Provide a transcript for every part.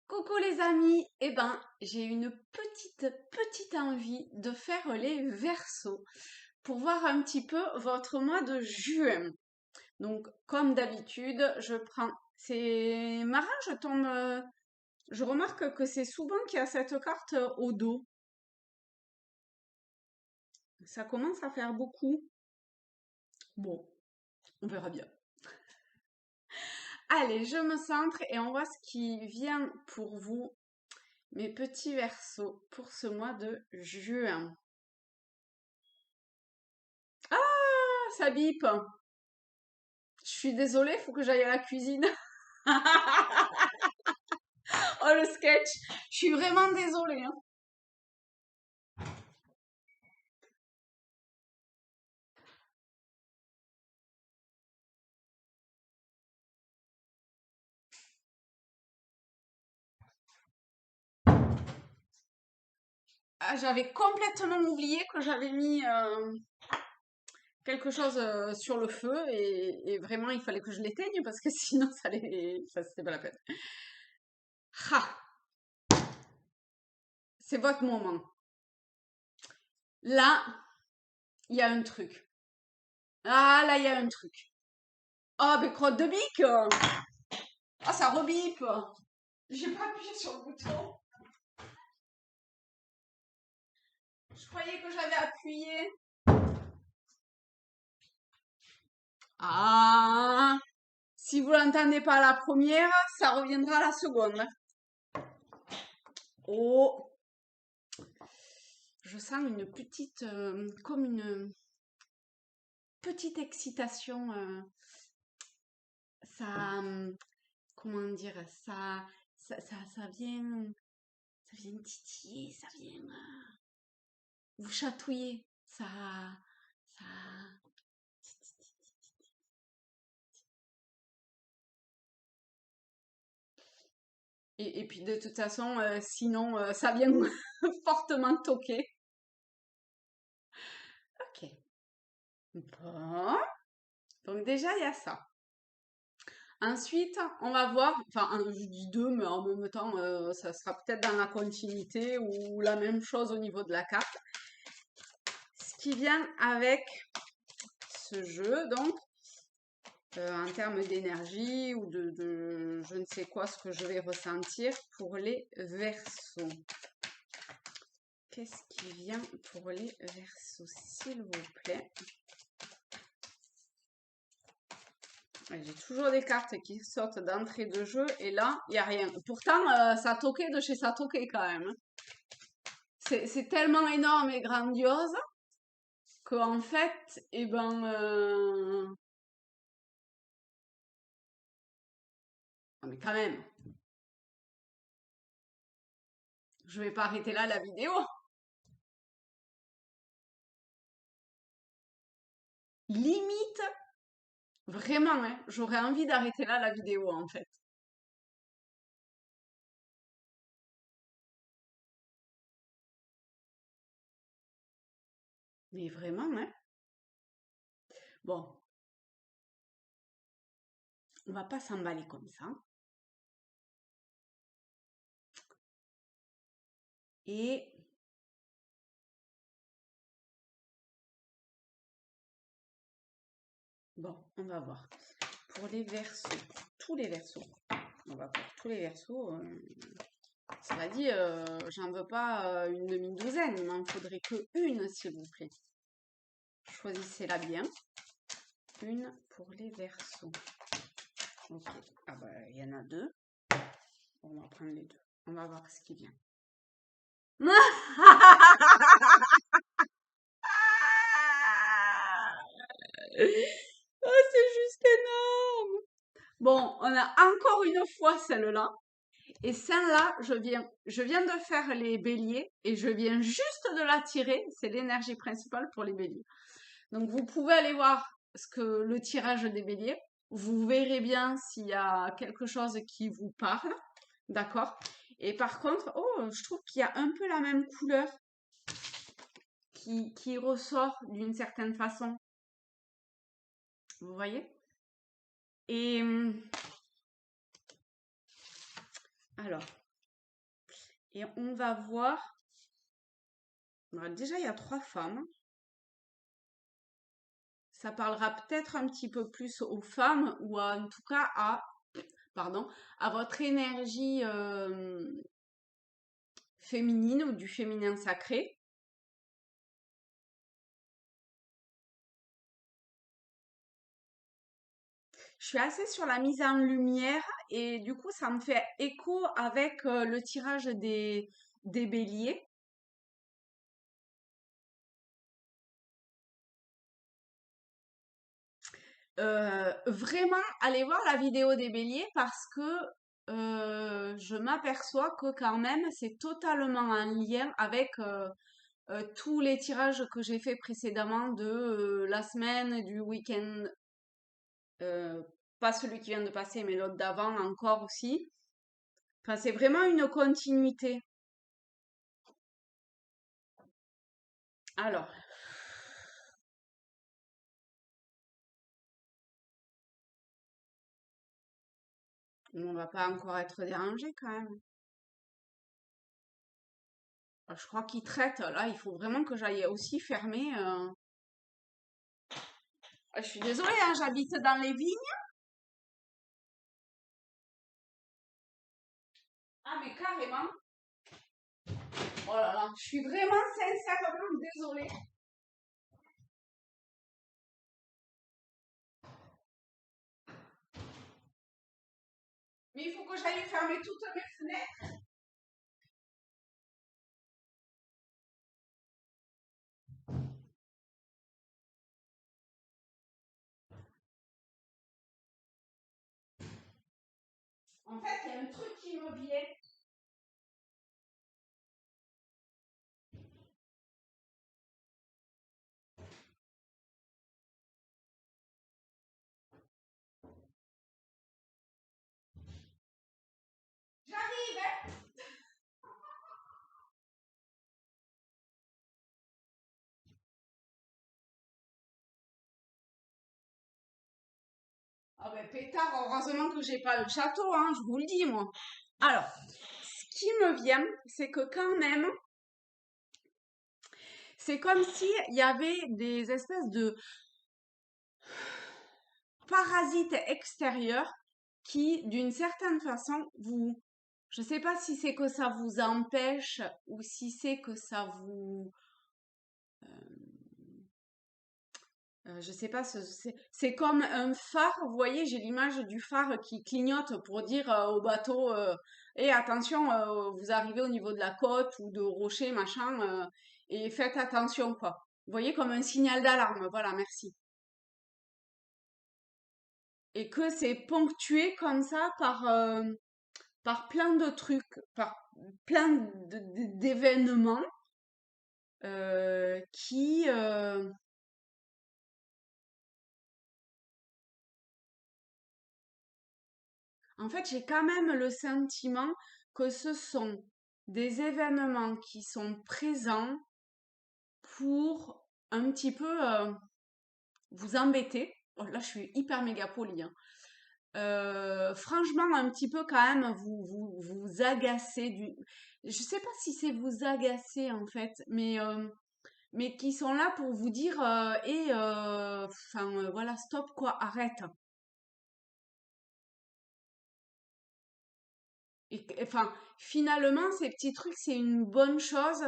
Coucou les amis, j'ai une petite envie de faire les versos pour voir un petit peu votre mois de juin. Donc comme d'habitude, c'est marrant, je remarque que c'est souvent qu'il y a cette carte au dos. Ça commence à faire beaucoup. Bon, on verra bien. Allez, je me centre et on voit ce qui vient pour vous, mes petits versos, pour ce mois de juin. Ah, ça bip. Je suis désolée, faut que j'aille à la cuisine. Oh, le sketch. Je suis vraiment désolée, hein. Ah, j'avais complètement oublié que j'avais mis quelque chose sur le feu et vraiment il fallait que je l'éteigne parce que sinon ça c'était pas la peine. Ah, c'est votre moment. Là, il y a un truc. Ah, là, il y a un truc. Ah, mais crotte de bique. Ah, ça rebipe. J'ai pas appuyé sur le bouton. Je croyais que j'avais appuyé. Ah, si vous l'entendez pas la première, ça reviendra à la seconde. Oh, je sens une petite, comme une petite excitation. Ça, comment dire, ça vient titiller, ça vient vous chatouiller. Ça. Et puis de toute façon, sinon, ça vient fortement toquer. Ok. Bon. Donc déjà, il y a ça. Ensuite, on va voir, enfin, je dis deux, mais en même temps, ça sera peut-être dans la continuité ou la même chose au niveau de la carte. Ce qui vient avec ce jeu, donc, en termes d'énergie ou de je ne sais quoi, ce que je vais ressentir pour les versos. Qu'est-ce qui vient pour les versos, s'il vous plaît? J'ai toujours des cartes qui sortent d'entrée de jeu et là, il n'y a rien. Pourtant, ça toquait de chez Satoke quand même. C'est tellement énorme et grandiose qu'en fait, mais quand même, je vais pas arrêter là la vidéo. Limite, vraiment, hein, j'aurais envie d'arrêter là la vidéo en fait. Mais vraiment, hein. Bon, on va pas s'emballer comme ça. Et bon, on va voir. Pour les versos, tous les versos. On va voir tous les versos. Cela dit, j'en veux pas une demi-douzaine, il m'en faudrait que une, s'il vous plaît. Choisissez-la bien. Une pour les versos. Ok. Ah bah, il y en a deux. On va prendre les deux. On va voir ce qui vient. Oh, c'est juste énorme. Bon, on a encore une fois celle-là. Et celle-là, je viens de faire les béliers et je viens juste de la tirer. C'est l'énergie principale pour les béliers. Donc, vous pouvez aller voir le tirage des béliers. Vous verrez bien s'il y a quelque chose qui vous parle. D'accord? Et par contre, oh, je trouve qu'il y a un peu la même couleur qui ressort d'une certaine façon. Vous voyez? Et alors, Et on va voir. Alors, déjà, il y a 3 femmes. Ça parlera peut-être un petit peu plus aux femmes ou en tout cas pardon, à votre énergie féminine ou du féminin sacré. Je suis assez sur la mise en lumière et du coup, ça me fait écho avec le tirage des béliers. Vraiment, allez voir la vidéo des béliers parce que je m'aperçois que quand même, c'est totalement en lien avec tous les tirages que j'ai fait précédemment de la semaine, du week-end, euh, pas celui qui vient de passer, mais l'autre d'avant encore aussi. Enfin, c'est vraiment une continuité. Alors, on va pas encore être dérangé quand même. Je crois qu'il traite, là, il faut vraiment que j'aille aussi fermer. Je suis désolée, hein, j'habite dans les vignes. Ah, mais carrément. Oh là là, je suis vraiment sincèrement désolée. Mais il faut que j'aille fermer toutes mes fenêtres. En fait, il y a un truc qui me vient. J'arrive, hein. Ah ben pétard, heureusement que j'ai pas le château, hein, je vous le dis, moi. Alors, ce qui me vient, c'est que quand même, c'est comme si il y avait des espèces de parasites extérieurs qui, d'une certaine façon, je sais pas si c'est que ça vous empêche ou si c'est que ça vous, je sais pas, c'est comme un phare. Vous voyez, j'ai l'image du phare qui clignote pour dire au bateau, et attention, vous arrivez au niveau de la côte ou de rocher, machin, et faites attention, quoi. Vous voyez, comme un signal d'alarme. Voilà, merci. Et que c'est ponctué comme ça par plein de trucs, par plein d'événements qui, en fait, j'ai quand même le sentiment que ce sont des événements qui sont présents pour un petit peu vous embêter. Oh, là, je suis hyper méga polie, hein. Franchement, un petit peu quand même vous agacer je sais pas si c'est vous agacer en fait, mais qui sont là pour vous dire enfin voilà, stop quoi, arrête. Enfin, finalement, ces petits trucs, c'est une bonne chose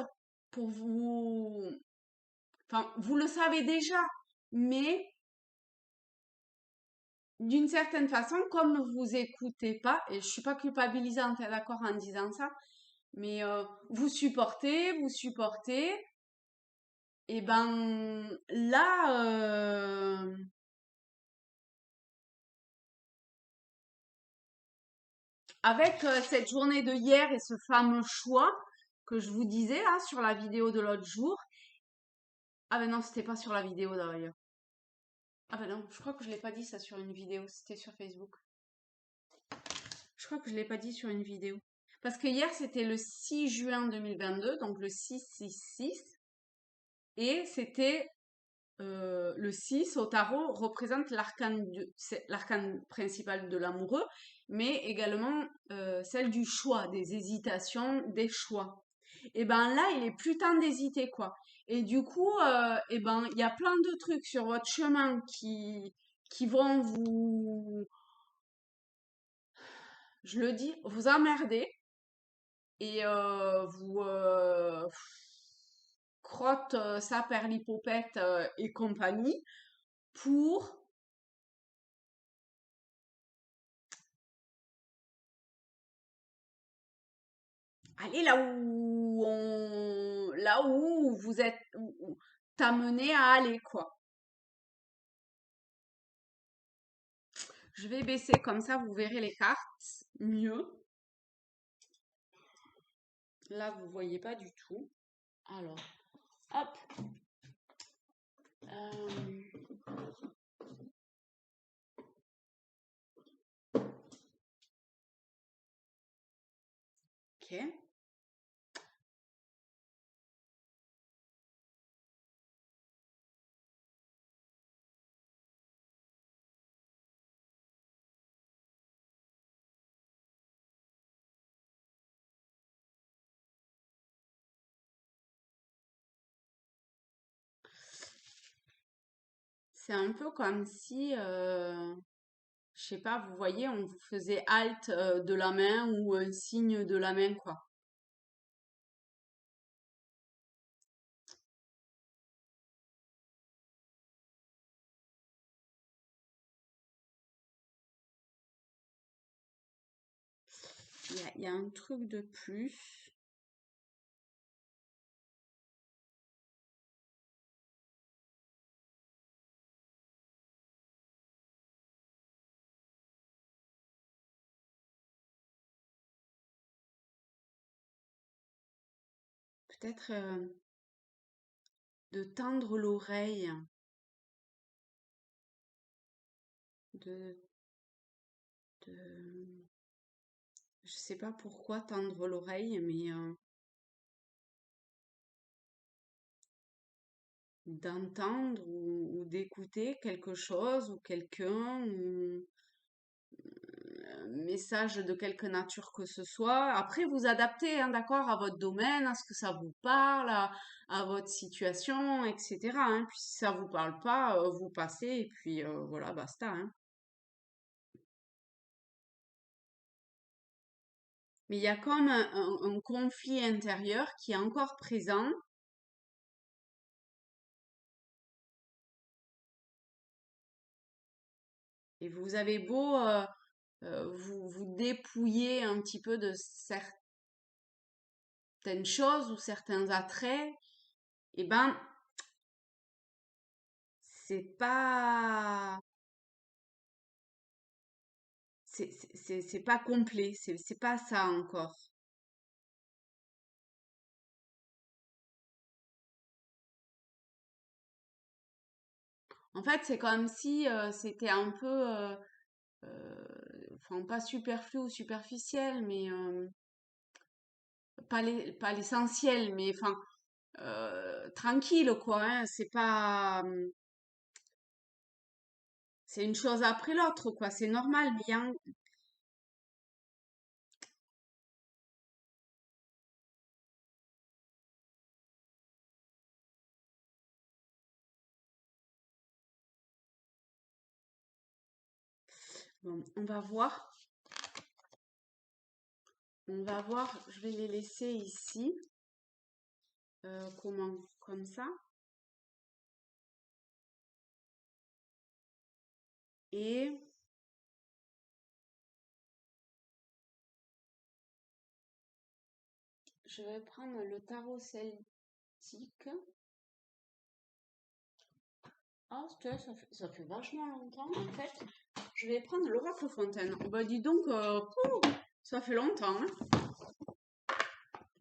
pour vous. Enfin, vous le savez déjà, mais d'une certaine façon, comme vous écoutez pas, et je suis pas culpabilisante, hein, d'accord, en disant ça, mais vous supportez, et ben là, avec cette journée de hier et ce fameux choix que je vous disais là sur la vidéo de l'autre jour, ah ben non, c'était pas sur la vidéo d'ailleurs. Ah ben non, je crois que je l'ai pas dit ça sur une vidéo, c'était sur Facebook. Je crois que je l'ai pas dit sur une vidéo. Parce que hier, c'était le 6 juin 2022, donc le 666, et c'était le 6 au tarot représente l'arcane c'est l'arcane principal de l'amoureux, mais également celle du choix, des hésitations, des choix. Et ben là, il est plus temps d'hésiter, quoi. Et du coup, et ben, il y a plein de trucs sur votre chemin qui vont vous, je le dis, vous emmerder et vous crotte, saperlipopette et compagnie pour aller là où vous êtes, où t'amené à aller, quoi. Je vais baisser comme ça, vous verrez les cartes mieux. Là, vous voyez pas du tout. Alors, hop. Ok. C'est un peu comme si, je sais pas, vous voyez, on vous faisait halte de la main ou un signe de la main, quoi. Il y a un truc de plus. Peut-être de tendre l'oreille, de, de, je sais pas pourquoi tendre l'oreille, mais d'entendre ou d'écouter quelque chose ou quelqu'un ou un message de quelque nature que ce soit. Après, vous adaptez, hein, d'accord, à votre domaine, à ce que ça vous parle, à votre situation, etc., hein. Puis si ça vous parle pas, vous passez et puis voilà, basta, hein. Mais il y a comme un conflit intérieur qui est encore présent. Et vous avez beau vous dépouiller un petit peu de certaines choses ou certains attraits, et ben, c'est pas, c'est pas complet, c'est pas ça encore. En fait, c'est comme si c'était un peu, enfin, pas superflu ou superficiel, mais pas l'essentiel, mais enfin, tranquille, quoi, hein. C'est pas, c'est une chose après l'autre, quoi. C'est normal, mais il y a bon, on va voir. On va voir, je vais les laisser ici. Comment? Comme ça. Et je vais prendre le tarot celtique. Ah, ça fait vachement longtemps. En fait, je vais prendre l'oracle Fontaine. Oh, bah, dis donc, ça fait longtemps, hein.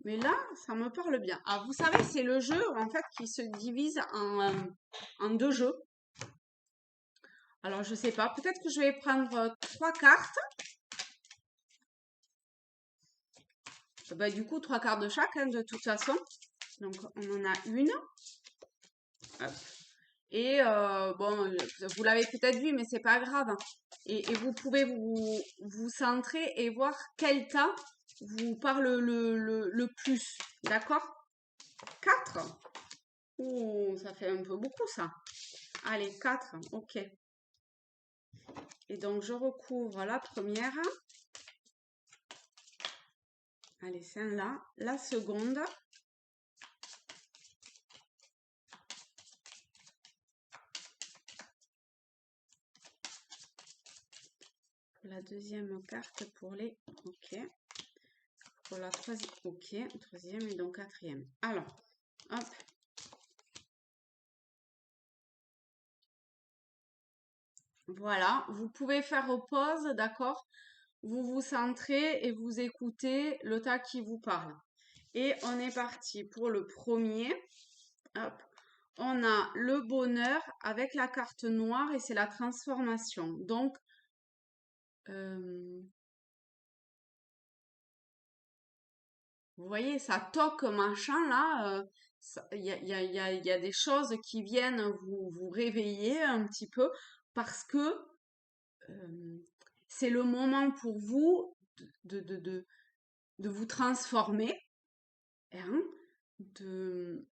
Mais là, ça me parle bien. Ah, vous savez, c'est le jeu, en fait, qui se divise en deux jeux. Alors, je sais pas. Peut-être que je vais prendre trois cartes. Bah, du coup, trois cartes de chaque, hein, de toute façon. Donc, on en a une. Hop. Et bon, vous l'avez peut-être vu, mais c'est pas grave, hein. et vous pouvez vous centrer et voir quel tas vous parle le plus. D'accord? 4. Ouh, ça fait un peu beaucoup ça. Allez, 4. Ok. Et donc, je recouvre la première. Allez, celle-là. La seconde. La deuxième carte pour les... Ok. Pour la troisième... Ok. Troisième et donc quatrième. Alors, hop. Voilà. Vous pouvez faire pause, d'accord? Vous vous centrez et vous écoutez le tas qui vous parle. Et on est parti pour le premier. Hop. On a le bonheur avec la carte noire et c'est la transformation. Donc, vous voyez, ça toque machin là. Il y a des choses qui viennent vous réveiller un petit peu parce que c'est le moment pour vous de vous transformer, hein, de,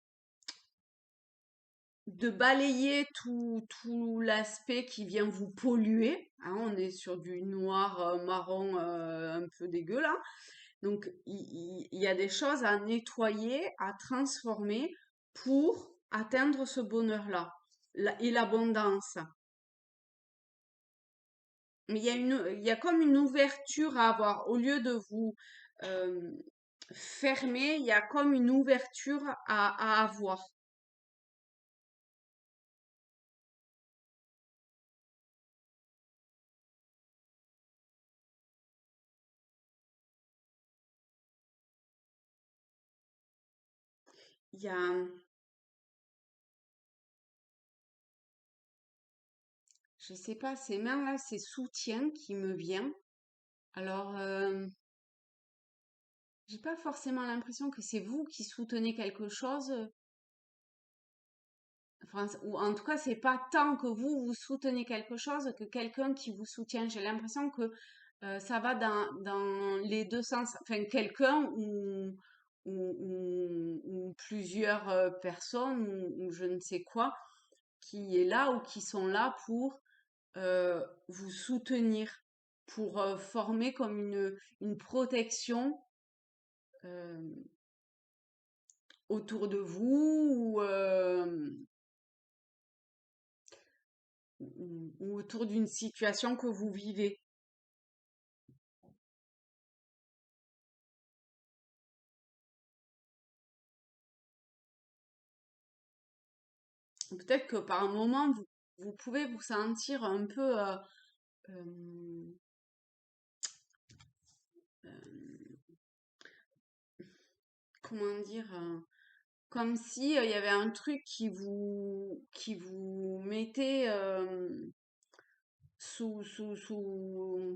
de balayer tout l'aspect qui vient vous polluer, hein. On est sur du noir, marron un peu dégueu là. Donc, il y a des choses à nettoyer, à transformer pour atteindre ce bonheur-là et l'abondance. Mais il y a comme une ouverture à avoir. Au lieu de vous euh, fermer, il y a comme une ouverture à avoir. Il y a, je sais pas, ces mains-là, c'est soutien qui me vient. Alors, j'ai pas forcément l'impression que c'est vous qui soutenez quelque chose. Enfin, ou en tout cas, c'est pas tant que vous soutenez quelque chose que quelqu'un qui vous soutient. J'ai l'impression que ça va dans les deux sens. Enfin, quelqu'un ou plusieurs personnes ou je ne sais quoi qui est là ou qui sont là pour vous soutenir, pour former comme une protection euh, autour de vous ou autour d'une situation que vous vivez. Peut-être que par un moment, vous pouvez vous sentir un peu, euh, euh, comment dire, comme si il y avait un truc qui vous mettait sous, je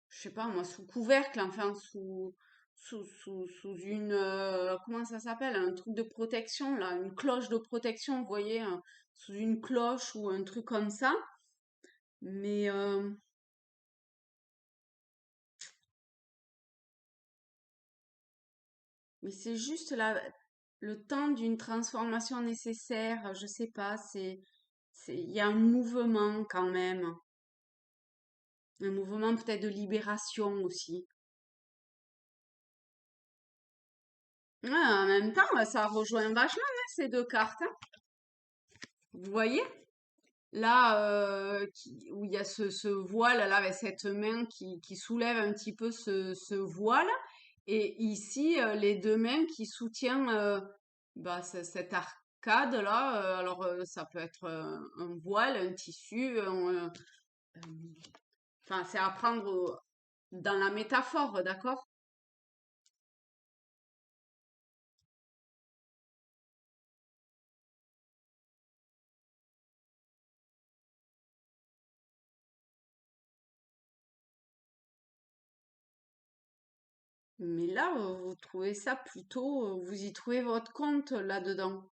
sais pas moi, sous couvercle, enfin sous une, comment ça s'appelle, un truc de protection là, une cloche de protection, vous voyez, sous une cloche ou un truc comme ça. Mais mais c'est juste le temps d'une transformation nécessaire, je sais pas, il y a un mouvement quand même, un mouvement peut-être de libération aussi. Ouais, en même temps, ça rejoint vachement hein, ces deux cartes, hein. Vous voyez? Là, où il y a ce voile là avec cette main qui soulève un petit peu ce voile, et ici les deux mains qui soutiennent bah, cette arcade là. Alors ça peut être un voile, un tissu, enfin c'est à prendre dans la métaphore, d'accord? Mais là, vous trouvez ça plutôt, vous y trouvez votre compte là-dedans.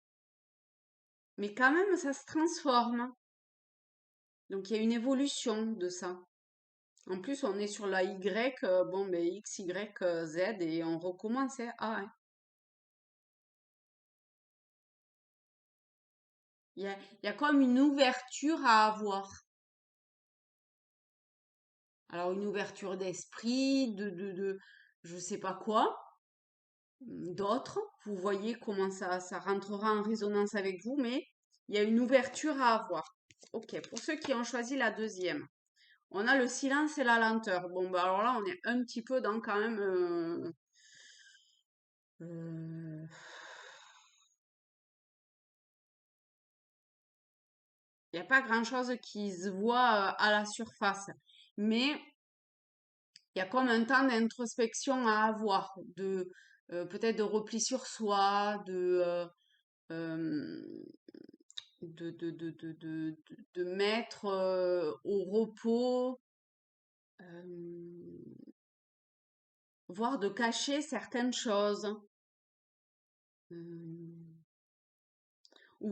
Mais quand même, ça se transforme. Donc il y a une évolution de ça. En plus, on est sur la Y, bon, ben X, Y, Z, et on recommence, hein. Ah, hein. Il y a comme une ouverture à avoir. Alors, une ouverture d'esprit, je sais pas quoi, d'autres. Vous voyez comment ça rentrera en résonance avec vous, mais il y a une ouverture à avoir. Ok, pour ceux qui ont choisi la deuxième, on a le silence et la lenteur. Bon, bah alors là, on est un petit peu dans quand même. Euh, Il n'y a pas grand-chose qui se voit à la surface, mais il y a comme un temps d'introspection à avoir, de peut-être de repli sur soi, euh, de mettre au repos, euh, voire de cacher certaines choses.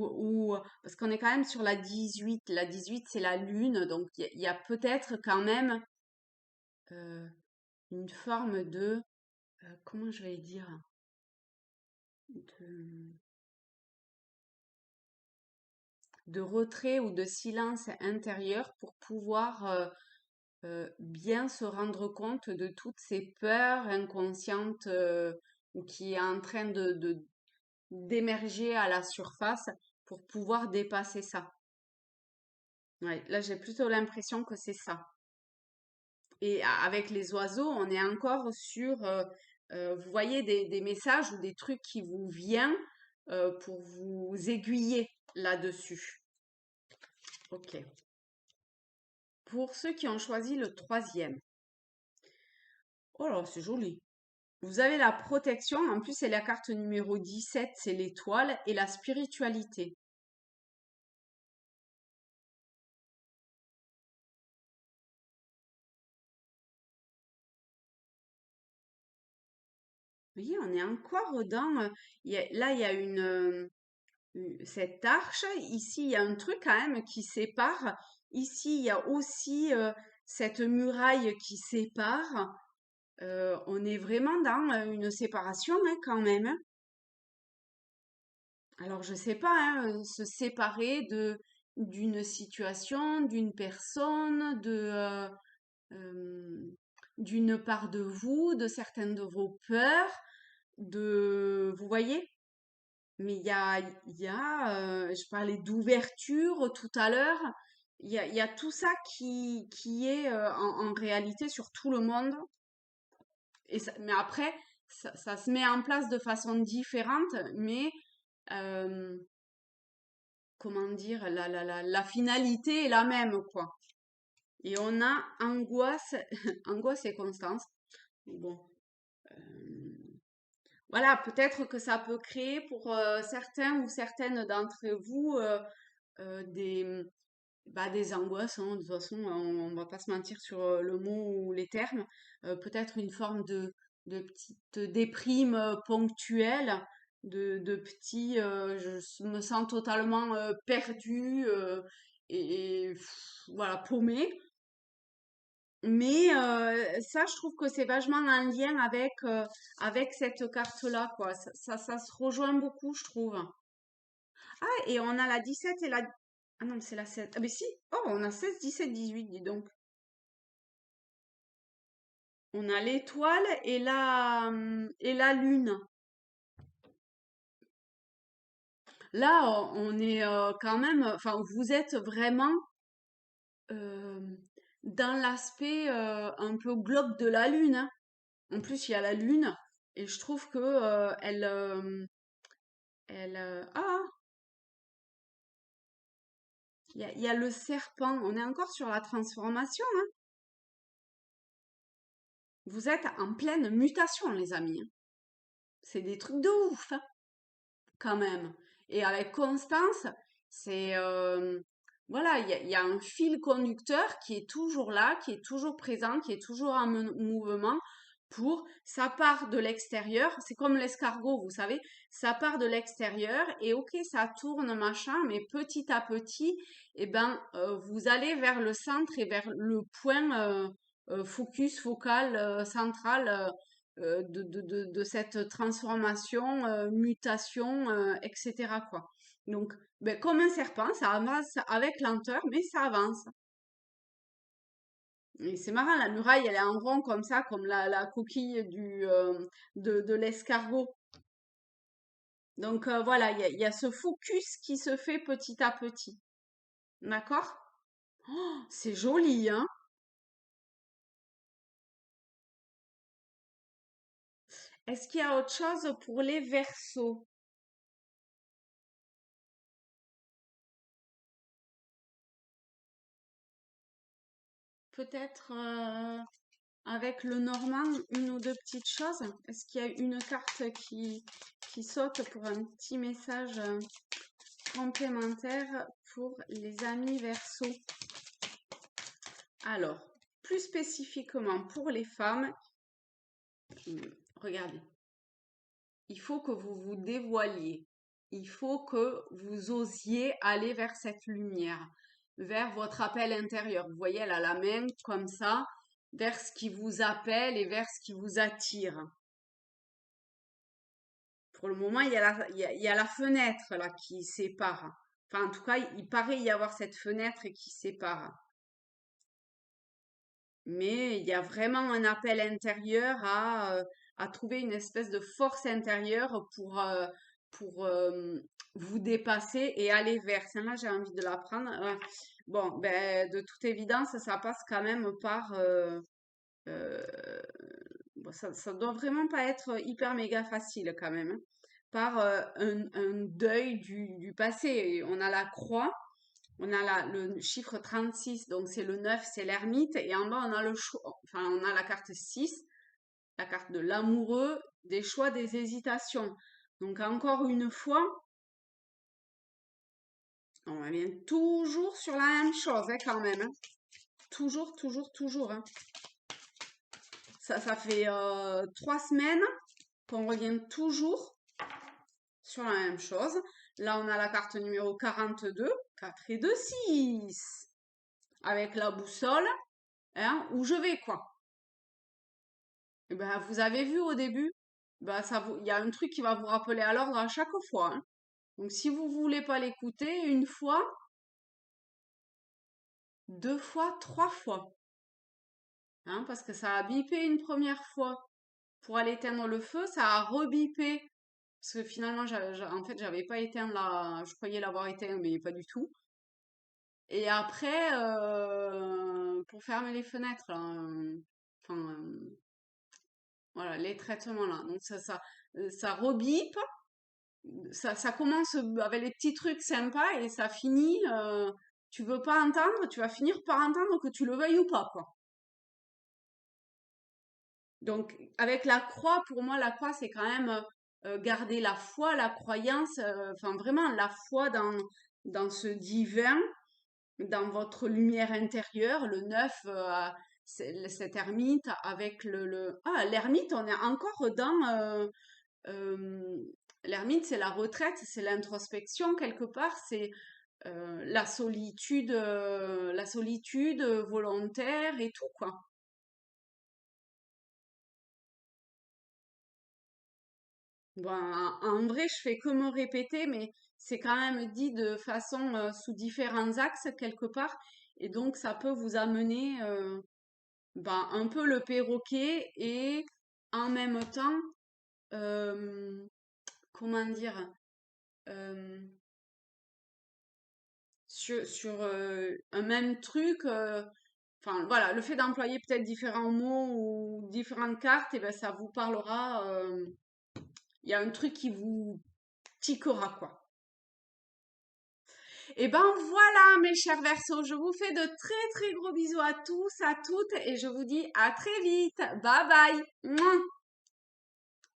euh, parce qu'on est quand même sur la 18. La 18, c'est la lune, donc il y a peut-être quand même euh, une forme de, comment je vais dire, de, de retrait ou de silence intérieur pour pouvoir bien se rendre compte de toutes ces peurs inconscientes ou qui est en train d'émerger à la surface pour pouvoir dépasser ça. Ouais, là, j'ai plutôt l'impression que c'est ça. Et avec les oiseaux, on est encore sur, vous voyez, des messages ou des trucs qui vous viennent pour vous aiguiller là-dessus. Ok. Pour ceux qui ont choisi le troisième. Oh là, c'est joli. Vous avez la protection, en plus c'est la carte numéro 17, c'est l'étoile et la spiritualité. Vous voyez, on est encore dans... là, il y a cette arche. Ici, il y a un truc quand même qui sépare. Ici, il y a aussi cette muraille qui sépare. On est vraiment dans une séparation hein, quand même, hein. Alors, je sais pas, hein, se séparer d'une situation, d'une personne, euh, d'une part de vous, de certaines de vos peurs, vous voyez? Mais je parlais d'ouverture tout à l'heure. Il y a tout ça qui est en réalité sur tout le monde. Mais après, ça se met en place de façon différente, mais euh, comment dire, la finalité est la même, quoi. Et on a angoisse, angoisse et constance. Bon, voilà, peut-être que ça peut créer pour certains ou certaines d'entre vous des angoisses, hein. De toute façon, on va pas se mentir sur le mot ou les termes. Peut-être une forme de petite déprime ponctuelle, de petits, me sens totalement perdue voilà, paumée. Mais ça, je trouve que c'est vachement un lien avec cette carte-là, quoi. Ça se rejoint beaucoup, je trouve. Ah, et on a la 17 et la... Ah non, c'est la 7. Ah, mais si! Oh, on a 16, 17, 18, dis donc. On a l'étoile et la lune. Là, on est quand même... Enfin, vous êtes vraiment euh, dans l'aspect un peu globe de la lune, hein. En plus, il y a la lune. Et je trouve que ah, il y a le serpent. On est encore sur la transformation, hein. Vous êtes en pleine mutation, les amis, hein. C'est des trucs de ouf, hein, quand même. Et avec Constance, c'est voilà, il y a un fil conducteur qui est toujours là, qui est toujours présent, qui est toujours en mouvement. Ça part de l'extérieur, c'est comme l'escargot, vous savez, ça part de l'extérieur et ok, ça tourne, machin, mais petit à petit, eh ben, vous allez vers le centre et vers le point focus, focal, central de cette transformation, mutation, etc., quoi. Donc, ben, comme un serpent, ça avance avec lenteur, mais ça avance. Et c'est marrant, la muraille, elle est en rond comme ça, comme la coquille de l'escargot. Donc voilà, il y a ce focus qui se fait petit à petit. D'accord? Oh, c'est joli, hein? Est-ce qu'il y a autre chose pour les versos? Peut-être avec le normand, une ou deux petites choses? Est-ce qu'il y a une carte qui saute pour un petit message complémentaire pour les amis versos? Alors, plus spécifiquement pour les femmes, regardez, il faut que vous vous dévoiliez. Il faut que vous osiez aller vers cette lumière, vers votre appel intérieur. Vous voyez, elle a la main comme ça, vers ce qui vous appelle et vers ce qui vous attire. Pour le moment, il y a la fenêtre là qui sépare. Enfin, en tout cas, il paraît y avoir cette fenêtre qui sépare. Mais il y a vraiment un appel intérieur à trouver une espèce de force intérieure pour vous dépasser et aller vers. Celle-là, j'ai envie de la prendre. Bon, ben, de toute évidence, ça passe quand même par... euh, bon, ça doit vraiment pas être hyper méga facile quand même, hein. Par un deuil du passé. Et on a la croix. On a le chiffre 36, donc c'est le 9, c'est l'ermite. Et en bas, on a le choix, enfin, on a la carte 6, la carte de l'amoureux, des choix, des hésitations. Donc encore une fois, on revient toujours sur la même chose, hein, quand même, hein. Toujours, toujours, toujours, hein. Ça fait 3 semaines qu'on revient toujours sur la même chose. Là, on a la carte numéro 42, 4 et 2, 6. Avec la boussole, hein, où je vais, quoi. Eh ben, vous avez vu au début, ben, il y a un truc qui va vous rappeler à l'ordre à chaque fois, hein. Donc, si vous voulez pas l'écouter, une fois, deux fois, trois fois, hein, parce que ça a bipé une première fois pour aller éteindre le feu, ça a rebipé, parce que finalement, en fait, j'avais pas éteint je croyais l'avoir éteint, mais pas du tout. Et après, pour fermer les fenêtres, là, enfin, voilà, les traitements là. Donc ça rebip. Ça commence avec les petits trucs sympas et ça finit, tu veux pas entendre, tu vas finir par entendre que tu le veuilles ou pas, quoi. Donc, avec la croix, pour moi, la croix, c'est quand même garder la foi, la croyance, enfin vraiment la foi dans ce divin, dans votre lumière intérieure, le neuf, cette ermite avec Ah, l'ermite, on est encore dans... l'ermite, c'est la retraite, c'est l'introspection quelque part, c'est la solitude volontaire et tout, quoi. Ben, en vrai, je fais que me répéter, mais c'est quand même dit de façon sous différents axes quelque part, et donc ça peut vous amener ben, un peu le perroquet et en même temps, euh, comment dire, euh, sur un même truc. Enfin, voilà, le fait d'employer peut-être différents mots ou différentes cartes, et ben, ça vous parlera. Il y a un truc qui vous tiquera, quoi. Et ben voilà, mes chers Verseaux, je vous fais de très très gros bisous à tous, à toutes, et je vous dis à très vite. Bye bye. Mouah.